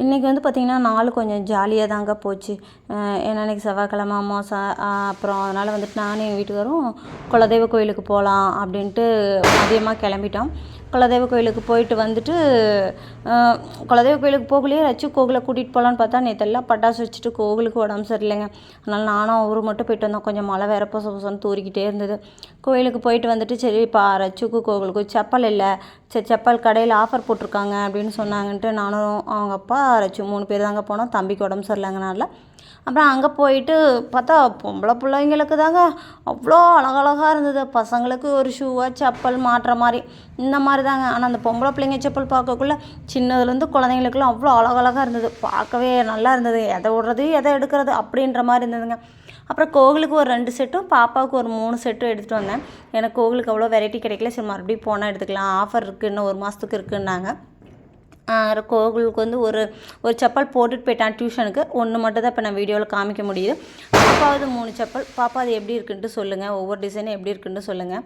இன்றைக்கி வந்து பார்த்திங்கன்னா நாள் கொஞ்சம் ஜாலியாக தாங்க போச்சு. ஏன்னா இன்றைக்கி செவ்வாய்க்கிழமை அமாவாசை. அப்புறம் அதனால் வந்துட்டு நானும் எங்கள் வீட்டுக்காரும் குலதெய்வ கோயிலுக்கு போகலாம் அப்படின்ட்டு மதியமாக கிளம்பிட்டோம். குலதெய்வ கோயிலுக்கு போயிட்டு வந்துட்டு குலதெய்வ கோயிலுக்கு போகலையே ரச்சு கோவிலை கூட்டிகிட்டு போகலான்னு பார்த்தா நேற்றெல்லாம் பட்டாசு வச்சுட்டு கோவிலுக்கு உடம்பு சரியில்லைங்க. அதனால் நானும் அவரும் மட்டும் போயிட்டு வந்தோம். கொஞ்சம் மழை வேற பொச பொசன்னு தூறிக்கிட்டே இருந்தது. கோயிலுக்கு போயிட்டு வந்துட்டு சரி ரச்சுக்கு கோவிலுக்கு செப்பல் இல்லை, சரி செப்பல் கடையில் ஆஃபர் போட்டிருக்காங்க அப்படின்னு சொன்னாங்கன்ட்டு நானும் அவங்க அப்பா ரச்சு 3 பேர் தாங்க போனோம். தம்பிக்கு உடம்பு சரியில்லைங்கனால அப்புறம் அங்கே போயிட்டு பார்த்தா பொம்பளை பிள்ளைங்களுக்கு தாங்க அவ்வளோ அழகழகாக இருந்தது. பசங்களுக்கு ஒரு ஷூவாக செப்பல் மாட்டுற மாதிரி இந்த மாதிரி தாங்க. ஆனால் அந்த பொம்பளை பிள்ளைங்க செப்பல் பார்க்கக்குள்ள சின்னதுலேருந்து குழந்தைங்களுக்குலாம் அவ்வளோ அழகழகாக இருந்தது. பார்க்கவே நல்லா இருந்தது. எதை விடுறது எதை எடுக்கிறது அப்படின்ற மாதிரி இருந்ததுங்க. அப்புறம் கோவிலுக்கு ஒரு 2 செட்டும் பாப்பாவுக்கு ஒரு 3 செட்டும் எடுத்துகிட்டு வந்தேன். எனக்கு கோவிலுக்கு அவ்வளோ வெரைட்டி கிடைக்கல. சரி மறுபடியும் போனால் எடுத்துக்கலாம், ஆஃபர் இருக்குது, இன்னும் 1 மாதத்துக்கு இருக்குன்னாங்க. கோவிலுக்கு வந்து ஒரு செப்பல் போட்டுட்டு போயிட்டான் டியூஷனுக்கு. ஒன்று மட்டும் தான் இப்போ நான் வீடியோவில் காமிக்க முடியுது. பாப்பாவது 3 செப்பல். பாப்பா அது எப்படி இருக்குன்ட்டு சொல்லுங்கள், ஒவ்வொரு டிசைனும் எப்படி இருக்குன்ட்டு சொல்லுங்கள்.